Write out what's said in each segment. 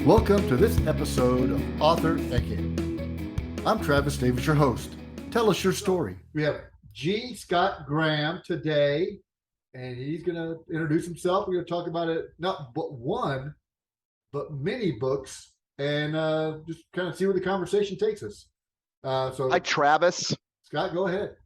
Welcome to this episode of Author Decade. I'm Travis Davis, your host. Tell us your story. We have G. Scott Graham today, and he's going to introduce himself. We're going to talk about it, not but one, but many books, and just kind of see where the conversation takes us. Hi, Travis. Scott, go ahead.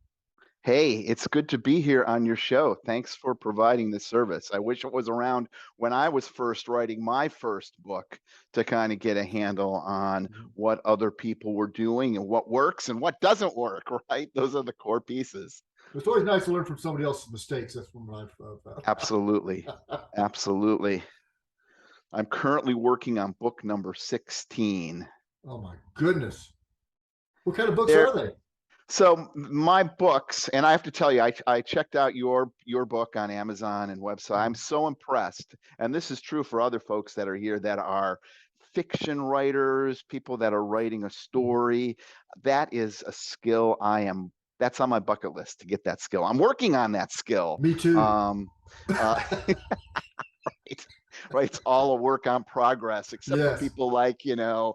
Hey, it's good to be here on your show. Thanks for providing this service. I wish it was around when I was first writing my first book to kind of get a handle on what other people were doing and what works and what doesn't work, right? Those are the core pieces. It's always nice to learn from somebody else's mistakes. That's what I've found. Absolutely. Absolutely. I'm currently working on book number 16. Oh my goodness. What kind of books are they? So my books, and I have to tell you, I checked out your book on Amazon and website. I'm so impressed. And this is true for other folks that are here that are fiction writers, people that are writing a story. That is a skill that's on my bucket list to get that skill. I'm working on that skill. Me too. Right. It's all a work on progress, except for people like, Ludlum,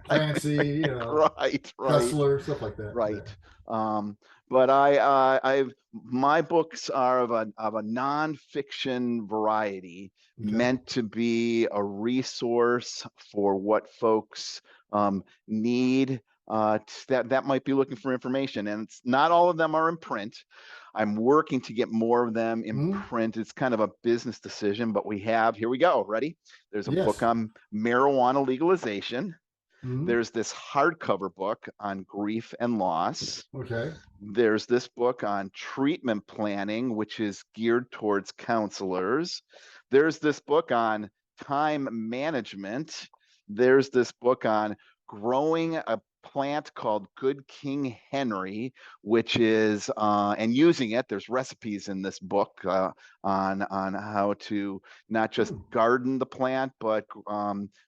Clancy, right, Kessler, stuff like that. Right. Yeah. But my books are of a nonfiction variety, meant to be a resource for what folks need that might be looking for information. And it's not all of them are in print. I'm working to get more of them in print. It's kind of a business decision, but here we go. Ready? There's a book on marijuana legalization. There's this hardcover book on grief and loss. Okay. There's this book on treatment planning, which is geared towards counselors. There's this book on time management. There's this book on growing a plant called Good King Henry, which is and using it. There's recipes in this book on how to not just garden the plant, but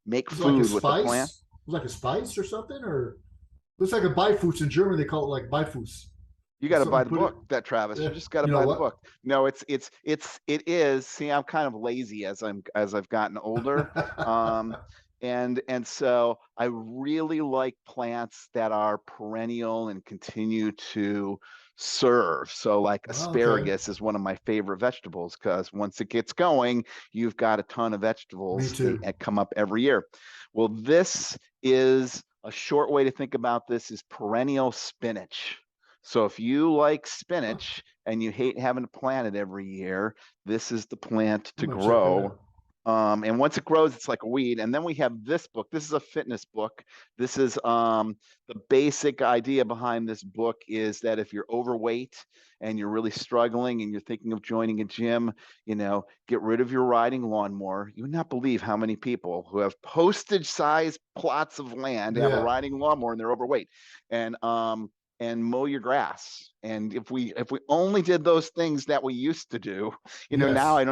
make food with the plant. Like a spice or something, or looks like a Beifus in German. They call it like Beifus. You got to buy the book, Travis. You just got to buy the book. No, it is. See, I'm kind of lazy as I've gotten older. And so I really like plants that are perennial and continue to serve. So like asparagus is one of my favorite vegetables, because once it gets going, you've got a ton of vegetables that come up every year. Well, this is a short way to think about this is perennial spinach. So if you like spinach and you hate having to plant it every year, this is the plant to grow. And once it grows, it's like a weed. And then we have this book. This is a fitness book. This is the basic idea behind this book is that if you're overweight and you're really struggling and you're thinking of joining a gym, get rid of your riding lawnmower. You would not believe how many people who have postage-sized plots of land have a riding lawnmower and they're overweight. And mow your grass. And if we only did those things that we used to do, now I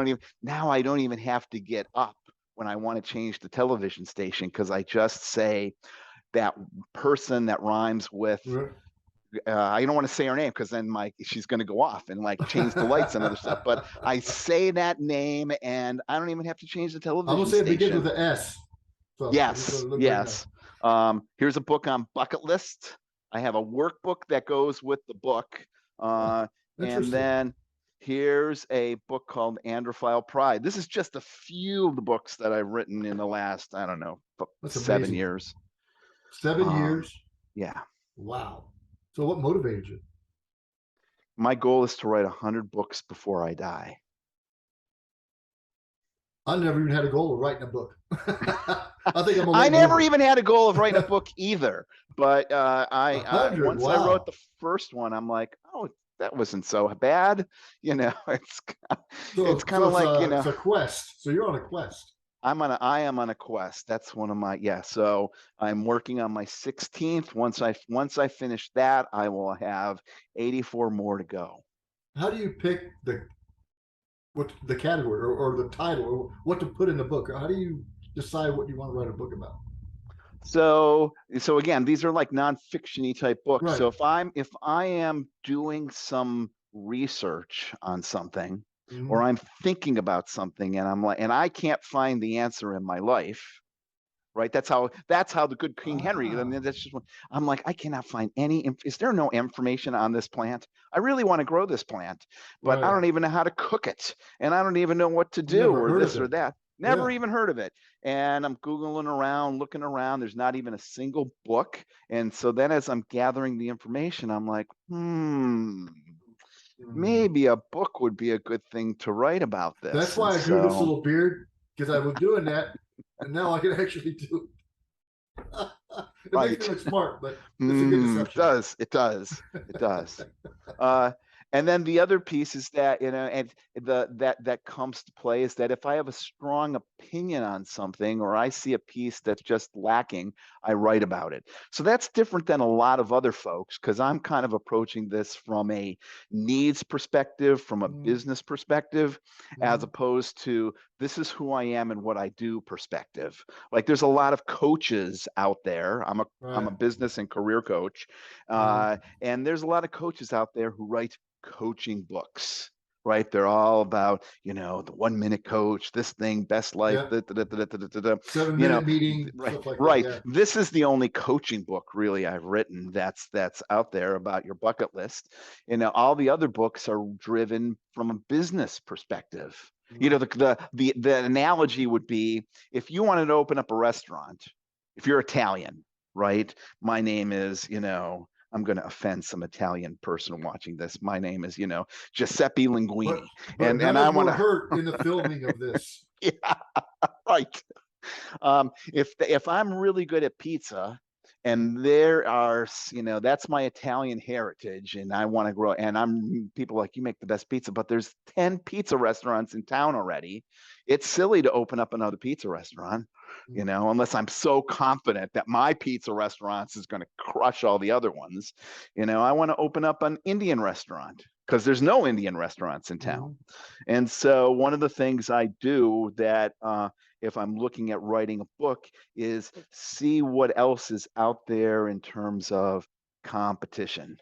don't even have to get up when I want to change the television station, because I just say that person that rhymes with I don't want to say her name because then she's going to go off and change the lights and other stuff. But I say that name and I don't even have to change the television I'm gonna say it begins with an S. So yes. Here's a book on bucket list. I have a workbook that goes with the book. And then here's a book called Androphile Pride. This is just a few of the books that I've written in the last, 7 years. 7 years? Yeah. Wow. So what motivated you? My goal is to write 100 books before I die. I never even had a goal of writing a book. I never even had a goal of writing a book either. But once I wrote the first one, I'm like, oh, that wasn't so bad. It's kind of like, it's a quest. So you're on a quest. I am on a quest. That's one of my, so I'm working on my 16th. Once I finish that, I will have 84 more to go. How do you pick the category or the title or what to put in the book? How do you decide what you want to write a book about? So again, these are like non-fiction-y type books. Right. So if I am doing some research on something, or I'm thinking about something and I'm like, and I can't find the answer in my life. Right. That's how the good King Henry. I mean, that's just what I'm like, I cannot find any. Is there no information on this plant? I really want to grow this plant, but I don't even know how to cook it. And I don't even know what to do or this or that. Never even heard of it. And I'm Googling around, looking around. There's not even a single book. And so then as I'm gathering the information, I'm like, maybe a book would be a good thing to write about this. That's why I grew this little beard, because I was doing that. And now I can actually do it. It makes me look smart, but it's a good deception. It does. And then the other piece is that, and that comes to play is that if I have a strong opinion on something, or I see a piece that's just lacking, I write about it. So that's different than a lot of other folks, because I'm kind of approaching this from a needs perspective, from a business perspective, as opposed to this is who I am and what I do perspective. Like there's a lot of coaches out there. I'm a business and career coach. And there's a lot of coaches out there who write coaching books, right? They're all about, the 1 minute coach, this thing, best life, 7-minute meeting, stuff like right. that. This is the only coaching book really I've written that's out there about your bucket list. All the other books are driven from a business perspective. The analogy would be if you wanted to open up a restaurant, if you're Italian, right? My name is, I'm going to offend some Italian person watching this. My name is, Giuseppe Linguini. But and I want to hurt in the filming of this. Yeah, right. If I'm really good at pizza, and there are, that's my Italian heritage, and I want to grow, and people like, you make the best pizza, but there's 10 pizza restaurants in town already. It's silly to open up another pizza restaurant, unless I'm so confident that my pizza restaurant is going to crush all the other ones. I want to open up an Indian restaurant because there's no Indian restaurants in town. And so one of the things I do that, if I'm looking at writing a book, is see what else is out there in terms of competition,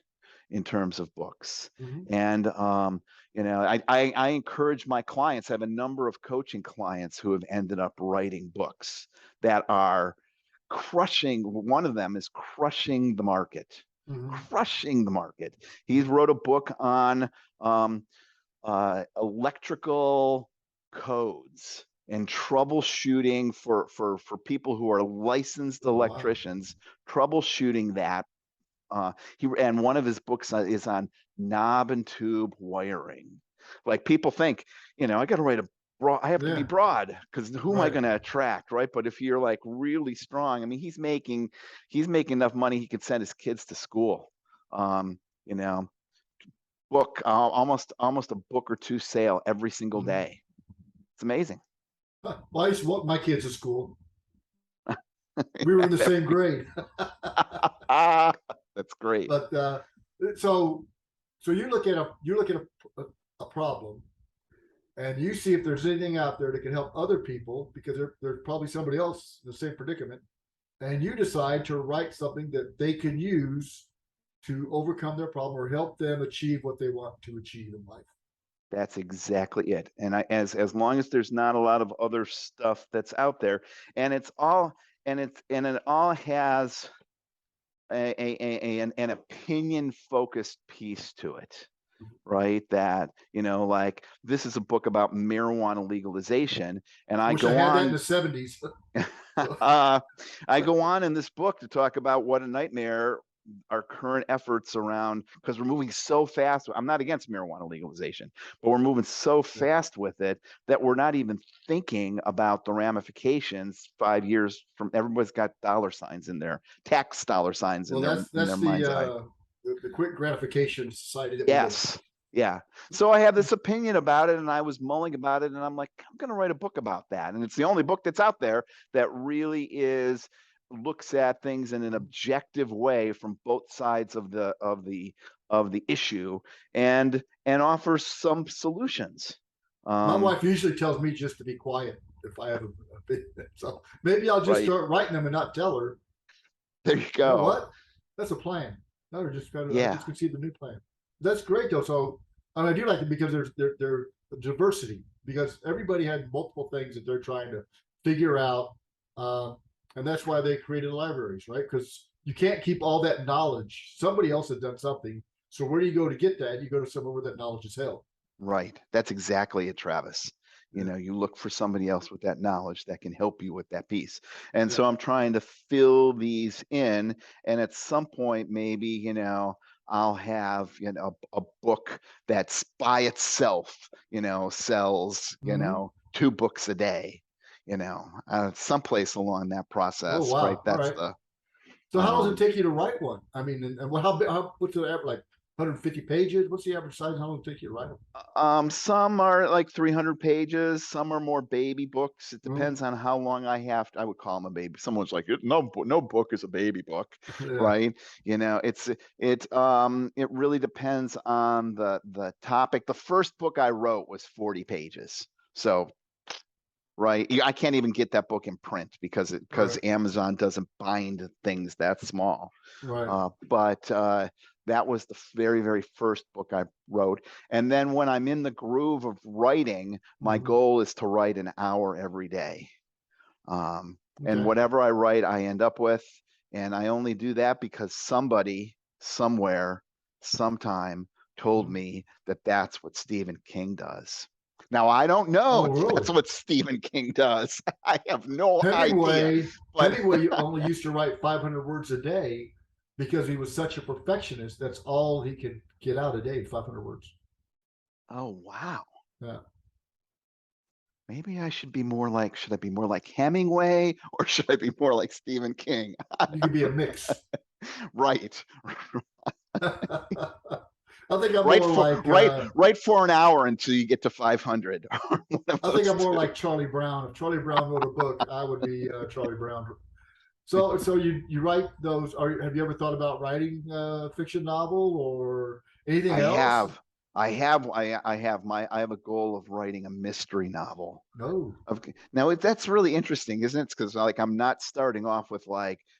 in terms of books. And, I encourage my clients. I have a number of coaching clients who have ended up writing books that are crushing. One of them is crushing the market. Crushing the market. He wrote a book on electrical codes and troubleshooting for people who are licensed electricians, troubleshooting that. And one of his books is on knob and tube wiring. Like people think, I got to write I have to be broad because who am I going to attract, right? But if you're like really strong, I mean, he's making enough money he could send his kids to school. Book almost a book or two sale every single day. It's amazing. Well, I used to walk my kids to school. We were in the same grade. That's great. But so you look at a problem, and you see if there's anything out there that can help other people, because there's probably somebody else in the same predicament, and you decide to write something that they can use to overcome their problem or help them achieve what they want to achieve in life. That's exactly it. And as long as there's not a lot of other stuff that's out there, and it all has an opinion focused piece to it, right? That, like this is a book about marijuana legalization, and I go on that in the 70s. I go on in this book to talk about what a nightmare our current efforts around, because we're moving so fast. I'm not against marijuana legalization, but we're moving so fast with it that we're not even thinking about the ramifications 5 years from. Everybody's got dollar signs in their tax dollar signs in their mind's eye. The quick gratification society. Yes. Yeah. So I have this opinion about it, and I was mulling about it, and I'm like, I'm going to write a book about that. And it's the only book that's out there that really looks at things in an objective way from both sides of the issue, and offers some solutions. My wife usually tells me just to be quiet if I have a big, so maybe I'll just start writing them and not tell her. There you go. You know what? That's a plan. No, just got to just conceive the new plan. That's great though. So I do like it because they're diversity, because everybody had multiple things that they're trying to figure out. And that's why they created libraries, right? Because you can't keep all that knowledge. Somebody else has done something. So where do you go to get that? You go to somewhere where that knowledge is held. Right. That's exactly it, Travis. You look for somebody else with that knowledge that can help you with that piece. And so I'm trying to fill these in. And at some point, maybe, I'll have, a book that's by itself, sells, 2 books a day, someplace along that process, wow. right? That's right. So how does it take you to write one? I mean, and what's the average, like 150 pages? What's the average size? How long does it take you to write them? Some are like 300 pages. Some are more baby books. It depends on how long I would call them a baby. Someone's like, no book is a baby book, right? It really depends on the topic. The first book I wrote was 40 pages. So, right, I can't even get that book in print because Amazon doesn't bind things that small. Right. But that was the very, very first book I wrote. And then when I'm in the groove of writing, my goal is to write an hour every day. And whatever I write, I end up with. And I only do that because somebody, somewhere, sometime told me that that's what Stephen King does. Now, I don't know if that's what Stephen King does. I have no idea. But Hemingway only used to write 500 words a day because he was such a perfectionist. That's all he could get out a day, 500 words. Oh, wow. Yeah. Maybe should I be more like Hemingway, or should I be more like Stephen King? You could be a mix. Right. I think I'm write for an hour until you get to 500. I think I'm more like Charlie Brown. If Charlie Brown wrote a book, I would be Charlie Brown. So you write those? Have you ever thought about writing a fiction novel or anything else? I have a goal of writing a mystery novel. Now that's really interesting, isn't it? Because I'm not starting off with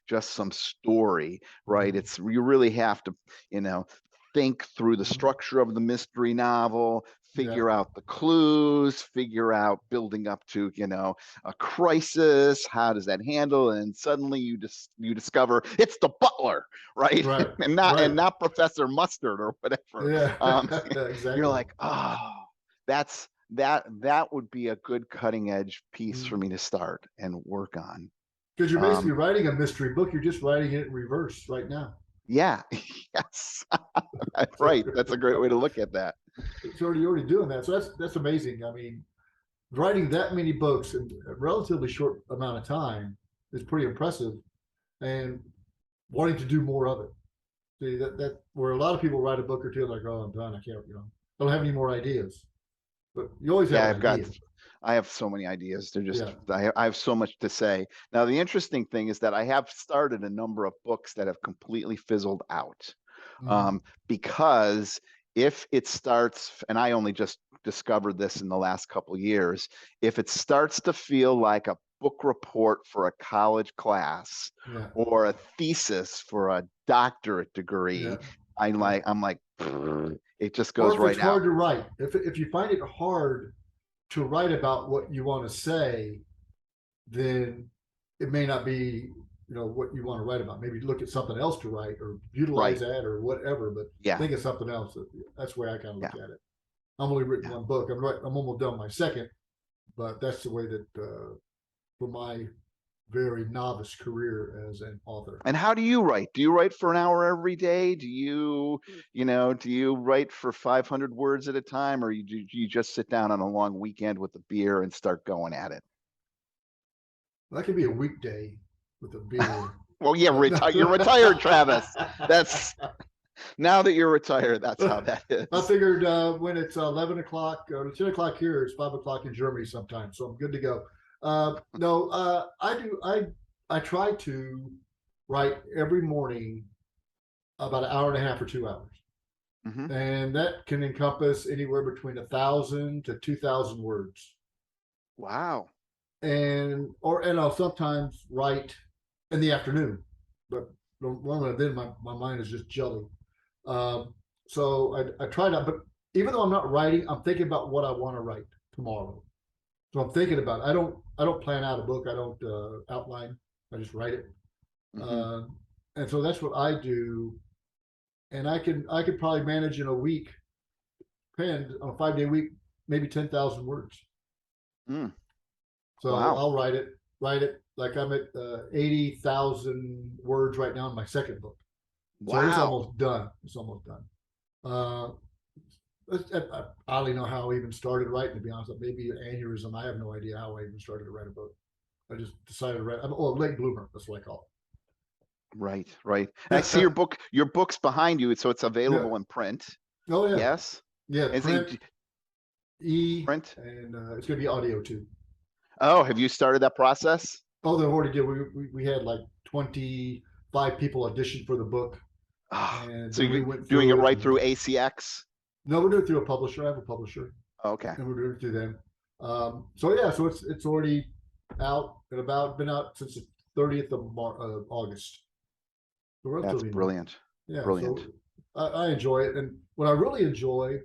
just some story, right? You really have to, think through the structure of the mystery novel, figure out the clues, figure out building up to, a crisis. How does that handle? And suddenly you discover it's the butler, right? and not Professor Mustard or whatever. Exactly. You're like, oh, that would be a good cutting edge piece for me to start and work on. Because you're basically writing a mystery book. You're just writing it in reverse right now. Yeah. Yes. Right. That's a great way to look at that. So you're already doing that. So that's amazing. I mean, writing that many books in a relatively short amount of time is pretty impressive, and wanting to do more of it. See, that where a lot of people write a book or two, like, oh, I'm done. I can't, I don't have any more ideas. But you always have ideas. I have so many ideas. They're just, I have so much to say. Now, the interesting thing is that I have started a number of books that have completely fizzled out. Because if it starts, and I only just discovered this in the last couple of years, if it starts to feel like a book report for a college class or a thesis for a doctorate degree, I'm like, it just goes right out. It's hard to write. If you find it hard to write about what you want to say, then it may not be what you want to write about. Maybe look at something else to write or utilize that or whatever, but think of something else. That's the way I kind of look at it. I'm only written one book. I'm almost done my second, but that's the way that for my very novice career as an author. And how do you write? Do you write for an hour every day? Do you write for 500 words at a time, or do you just sit down on a long weekend with a beer and start going at it? Well, that could be a weekday with a beer. Well, yeah, you're retired, Travis. Now that you're retired, that's how that is. I figured when it's 11 o'clock or 10 o'clock here, it's 5 o'clock in Germany sometimes, so I'm good to go. I try to write every morning about an hour and a half or 2 hours. And that can encompass anywhere between 1,000 to 2,000 words. Wow. And I'll sometimes write in the afternoon, but normally then my mind is just jelly. So I try to, but even though I'm not writing, I'm thinking about what I want to write tomorrow. So I'm thinking about it. I don't plan out a book. I don't outline. I just write it. Hmm. Uh, and so that's what I do. And I could probably manage in a week, pen on a 5-day week, maybe 10,000 words. Mm. So Wow. I'll write it like I'm at 80,000 words right now in my second book. So it's Wow. almost done. It's almost done. Uh, I don't even know how I even started writing, to be honest. Maybe an aneurysm. I have no idea how I even started to write a book. I just decided to write. Oh, late bloomer. That's what I call Right, right. And I see it. your book's behind you, so it's Yeah. available in print. Oh yeah. Yes. Yeah. Is it Print, e, print? and it's gonna be audio too. Oh, have you started that process? Oh, they already did. We had like 25 people audition for the book, Oh, and so then we you're went doing it through it. right And through ACX? no, we're doing it through a publisher. I have a publisher, Okay. and we're doing it through them. So yeah, so it's already out and about. Been out since the 30th of August. So That's relatively new. brilliant. Yeah, Brilliant. so I enjoy it, and what I really enjoy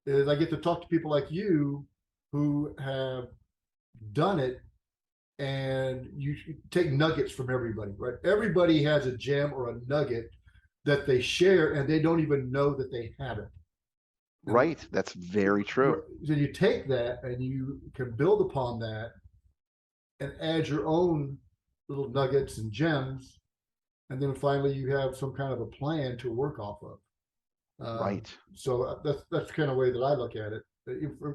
is I get to talk to people like you who have done it, and you take nuggets from everybody, right? Everybody has a gem or a nugget that they share, and they don't even know that they have it. And Right. That's very true. so you take that and you can build upon that and add your own little nuggets and gems, and then finally you have some kind of a plan to work off of. Right. So that's the kind of way that I look at it,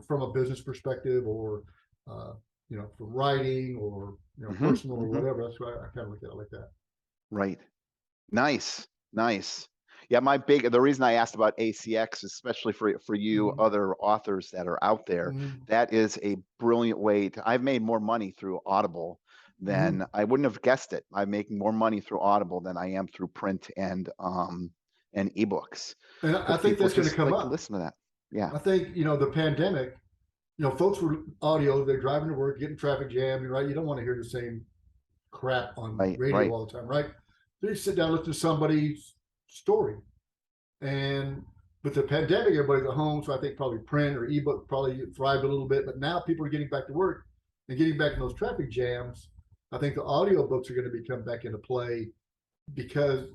from a business perspective, or uh, from writing, or Hmm. personal, or Hmm. whatever. That's why I kind of look at it like that. Right. Nice. Nice. Yeah, the reason I asked about ACX, especially for you Mm-hmm. other authors that are out there, Mm-hmm. that is a brilliant way to. I've made more money through Audible Mm-hmm. than I wouldn't have guessed it. I'm making more money through Audible than I am through print and ebooks, And I because think people that's going to just come like to up. listen to that. Yeah. I think the pandemic. Folks were audio. They're driving to work, getting traffic jammed. Right? You don't want to hear the same crap on Right. radio Right. all the time, right? So you sit down, listen to somebody's story. And with the pandemic, everybody's at home, so I think probably print or ebook probably thrived a little bit. But now people are getting back to work and getting back in those traffic jams. I think the audio books are going to become back into play, because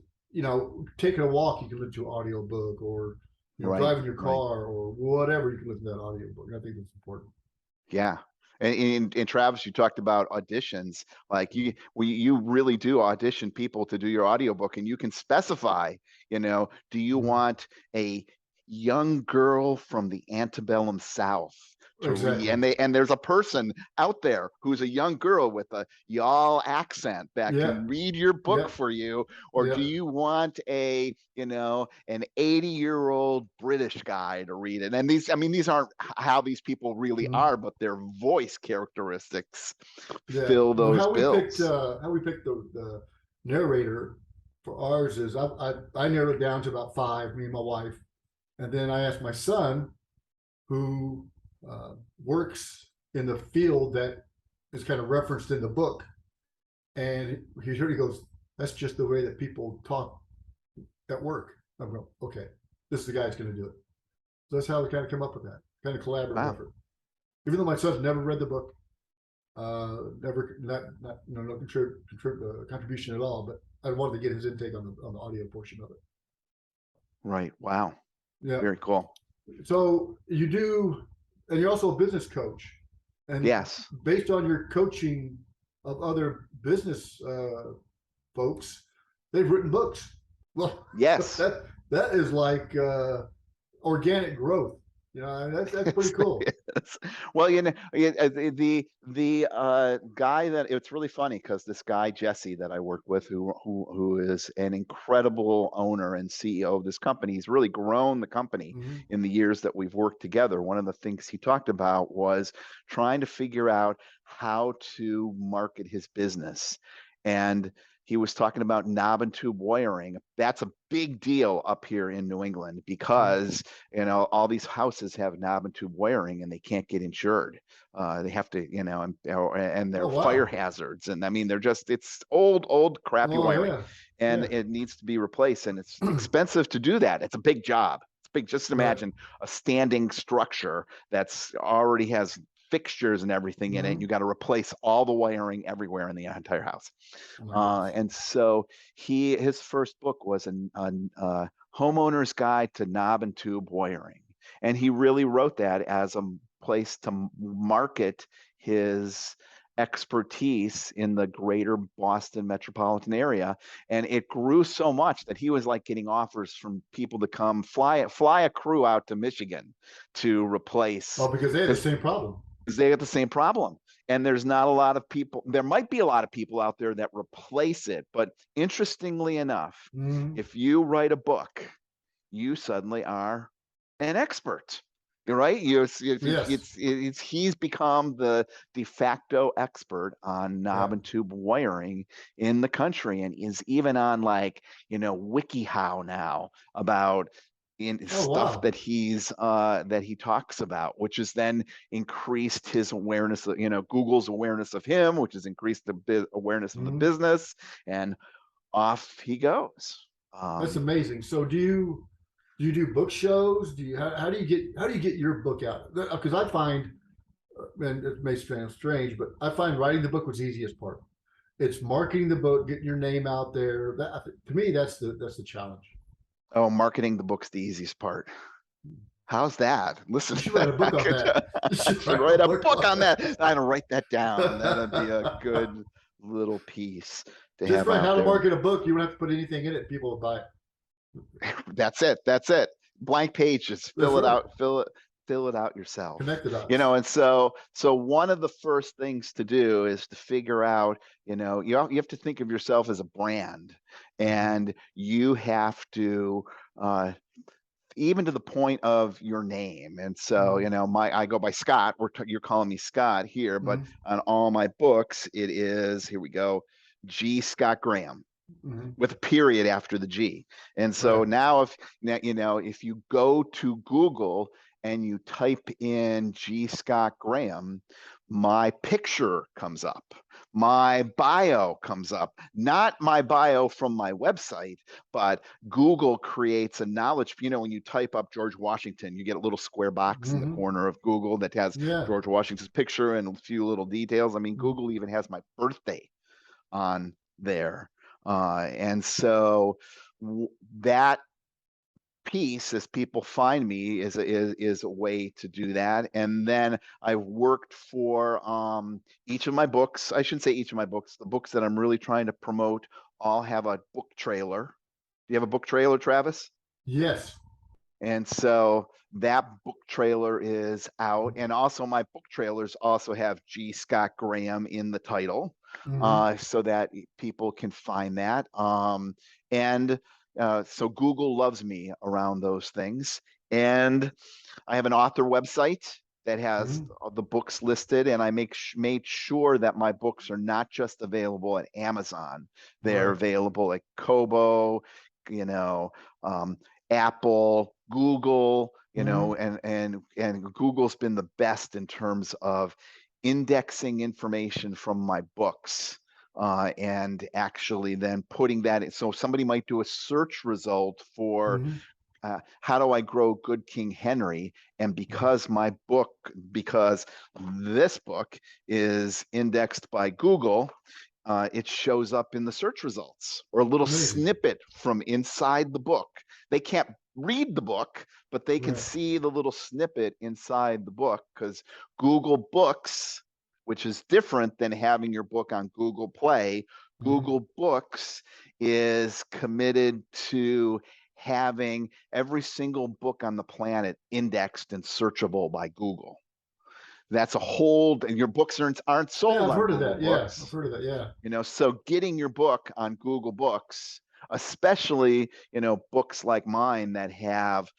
taking a walk, you can listen to an audio book, or Right. driving your Right. car or whatever, you can listen to that audio book. I think that's important. Yeah. And in Travis, you talked about auditions. Like you really do audition people to do your audiobook, and you can specify, do you Mm-hmm. want a young girl from the antebellum South to read? Exactly. And there's a person out there who's a young girl with a y'all accent that Yeah. can read your book Yeah. for you. Or Yeah. do you want an 80-year-old British guy to read it? And these aren't how these people really Mm-hmm. are, but their voice characteristics Yeah. fill Well, those bills. how we picked the narrator for ours is I narrowed it down to about five, me and my wife, and then I asked my son, who uh, works in the field that is kind of referenced in the book, and he goes, "That's just the way that people talk at work." I'm going, "Okay, this is the guy that's going to do it." So that's how we kind of come up with that kind of collaborative Wow. effort. Even though my son's never read the book, never not no contribution at all, but I wanted to get his intake on the audio portion of it. Right. Wow. Yeah. Very cool. So you do, and you're also a business coach, and Yes. based on your coaching of other business folks, they've written books. Well, Yes. that is like organic growth. That's pretty cool. Yes. Well, the guy that it's really funny, because this guy Jesse that I work with, who is an incredible owner and CEO of this company, he's really grown the company Mm-hmm. in the years that we've worked together. One of the things he talked about was trying to figure out how to market his business, and he was talking about knob and tube wiring. That's a big deal up here in New England, because all these houses have knob and tube wiring, and they can't get insured. They have to, and Oh they're fire wow. hazards, and I mean it's old crappy Oh wiring, yeah. and Yeah. it needs to be replaced, and it's expensive to do that. It's a big job. big. Just imagine a standing structure that's already has fixtures and everything in it. You got to replace all the wiring everywhere in the entire house. And so his first book was a homeowner's guide to knob and tube wiring. And he really wrote that as a place to market his expertise in the greater Boston metropolitan area. And it grew so much that he was like getting offers from people to come fly a crew out to Michigan to replace. Oh, because they had the same problem. Because they got the same problem. And there's not a lot of people. There might be a lot of people out there that replace it. But interestingly enough, if you write a book, you suddenly are an expert. You're right. He's become the de facto expert on knob and tube wiring in the country, and is even on WikiHow now about stuff that he talks about, which has then increased his awareness of, Google's awareness of him, which has increased the awareness of the business, and off he goes. That's amazing. So do you do book shows? How do you get your book out? Because I find, and it may sound strange, but I find writing the book was the easiest part. It's marketing the book, getting your name out there. To me, that's the challenge. Oh, marketing the book's the easiest part. How's that? Listen, you should write a book on that. I should write a book on that. I'm gonna write that down. That'd be a good little piece to Just have. Write how to market a book. You wouldn't have to put anything in it. People will buy it. That's it. Blank pages. Fill it out yourself. Connect it up. And so one of the first things to do is to figure out, you have to think of yourself as a brand, and you have to even to the point of your name. And so, I go by Scott. You're calling me Scott here, but on all my books, it is, here we go, G. Scott Graham. With a period after the G. And so now if you go to Google and you type in G. Scott Graham, my picture comes up, my bio comes up, not my bio from my website, but Google creates a knowledge, when you type up George Washington, you get a little square box in the corner of Google that has George Washington's picture and a few little details. I mean, Google even has my birthday on there. And so that piece, as people find me, is a way to do that. And then I worked for each of my books. I shouldn't say each of my books. The books that I'm really trying to promote all have a book trailer. Do you have a book trailer, Travis? Yes. And so that book trailer is out. And also my book trailers also have G. Scott Graham in the title. So that people can find that. So Google loves me around those things. And I have an author website that has the books listed, and I made sure that my books are not just available at Amazon. They're available at Kobo, Apple, Google, and Google's been the best in terms of indexing information from my books and actually then putting that in. So somebody might do a search result for how do I grow Good King Henry? And because this book is indexed by Google, it shows up in the search results, or a little snippet from inside the book. They can't read the book, but they can see the little snippet inside the book, because Google Books, which is different than having your book on Google Play, Google Books is committed to having every single book on the planet indexed and searchable by Google. That's a hold, and your books aren't sold on Google Books. I've heard of that. So getting your book on Google Books, especially books like mine that have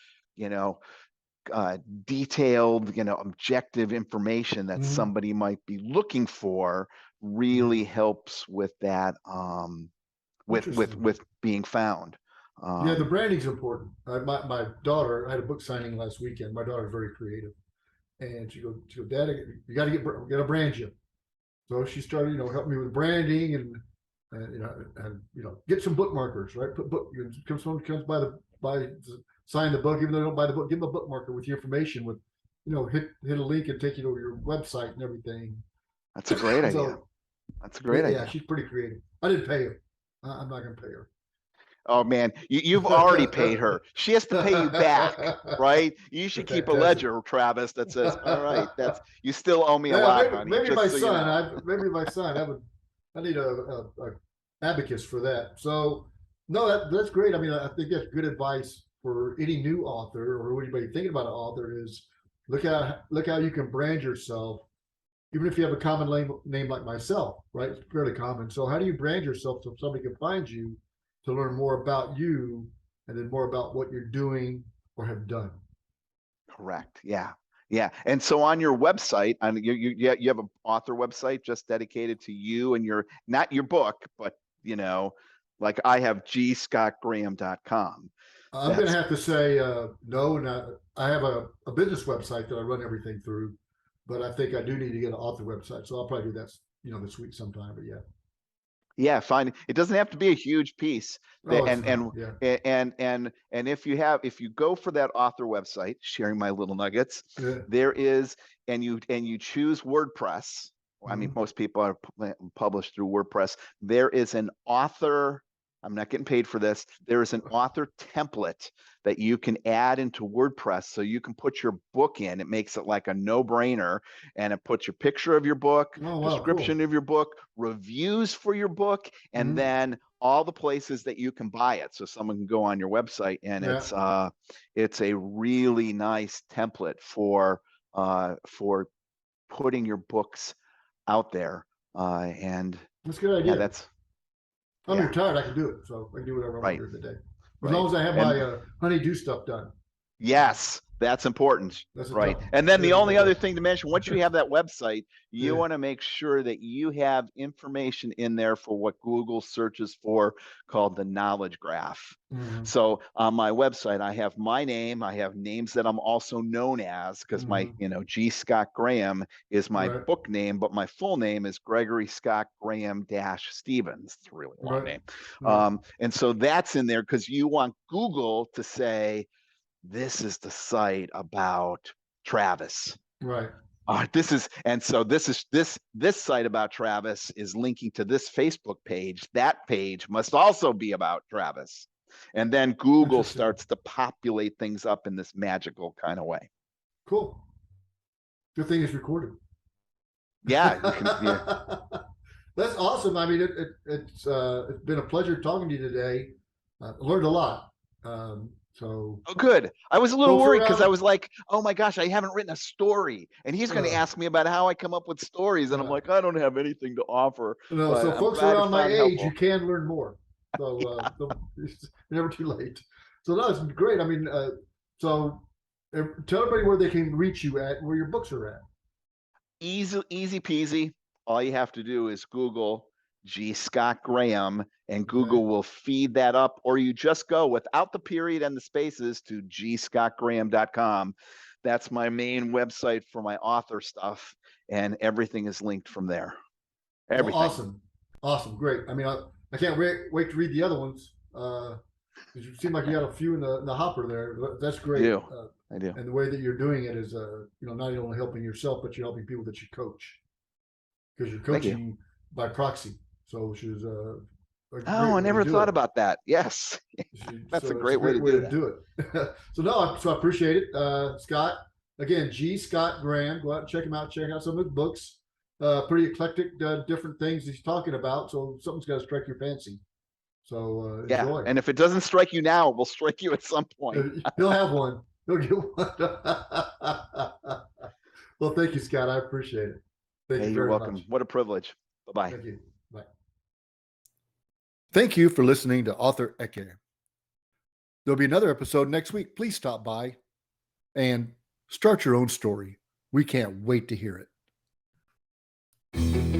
detailed objective information that somebody might be looking for, really helps with that, with being found. The branding's important. My daughter, I had a book signing last weekend. My daughter's very creative, and she goes, Dad, we got to brand you. So she started, help me with branding and get some bookmarkers, right? Put book. Someone comes by sign the book, even though they don't buy the book, give them a bookmarker with your information with, hit a link and take you to your website and everything. That's a great idea. That's a great idea. Yeah, she's pretty creative. I didn't pay her. I'm not going to pay her. Oh man, you've already paid her. She has to pay you back, right? You should keep a ledger, Travis, that says, "All right, you still owe me a lot, honey." Maybe just my so son. You know. I need a abacus for that. So no, that's great. I mean, I think that's good advice for any new author or anybody thinking about an author is look how you can brand yourself, even if you have a common name like myself, right? It's fairly common. So how do you brand yourself so somebody can find you to learn more about you and then more about what you're doing or have done? Correct. Yeah. Yeah. And so on your website, you have an author website just dedicated to you and not your book, but like I have gscottgraham.com. I'm going to have to say no. I have a business website that I run everything through, but I think I do need to get an author website. So I'll probably do that, this week sometime. But yeah. Yeah, fine. It doesn't have to be a huge piece. And if you go for that author website, sharing my little nuggets, there is, and you choose WordPress. I mean, most people are published through WordPress. There is an author. I'm not getting paid for this. There is an author template that you can add into WordPress so you can put your book in. It makes it like a no-brainer, and it puts your picture of your book, description of your book, reviews for your book, and then all the places that you can buy it. So someone can go on your website, and it's a really nice template for putting your books out there. And that's a good idea. Yeah, I'm retired. I can do it, so I can do whatever I want to do today. As long as I have my honey-do stuff done. Yes, that's important. Right. And then the only other thing to mention, once you have that website, you want to make sure that you have information in there for what Google searches for, called the knowledge graph. So on my website, I have my name. I have names that I'm also known as, because my, G. Scott Graham is my book name, but my full name is Gregory Scott Graham Stevens. It's a really long name. And so that's in there because you want Google to say, this is the site about Travis. Right. This site about Travis is linking to this Facebook page. That page must also be about Travis. And then Google starts to populate things up in this magical kind of way. Cool. Good thing it's recorded. Yeah. That's awesome. I mean, it's been a pleasure talking to you today. I learned a lot. Oh, good. I was a little worried because I was like, oh my gosh, I haven't written a story. And he's going to ask me about how I come up with stories. And I'm like, I don't have anything to offer. No, so folks around my age, you can learn more. So it's never too late. So no, it's great. I mean, so tell everybody where they can reach you at, where your books are at. Easy peasy. All you have to do is Google G. Scott Graham, and Google will feed that up, or you just go without the period and the spaces to gscottgraham.com. That's my main website for my author stuff, and everything is linked from there. Everything. Well, awesome, great. I mean, I can't wait to read the other ones. You seem like you got a few in the hopper there. That's great. I do. And the way that you're doing it is, not only helping yourself, but you're helping people that you coach, because you're coaching by proxy. So she was I never thought about that. Yes. That's a great way to do it. So I appreciate it. Scott, again, G. Scott Graham, go out and check him out. Check out some of his books. Pretty eclectic, different things he's talking about. So something's got to strike your fancy. So enjoy. And if it doesn't strike you now, it will strike you at some point. He'll have one. He'll get one. Well, thank you, Scott. I appreciate it. Thank you. You're welcome. Much. What a privilege. Bye-bye. Thank you. Bye. Thank you for listening to Author Eke. There'll be another episode next week. Please stop by and start your own story. We can't wait to hear it.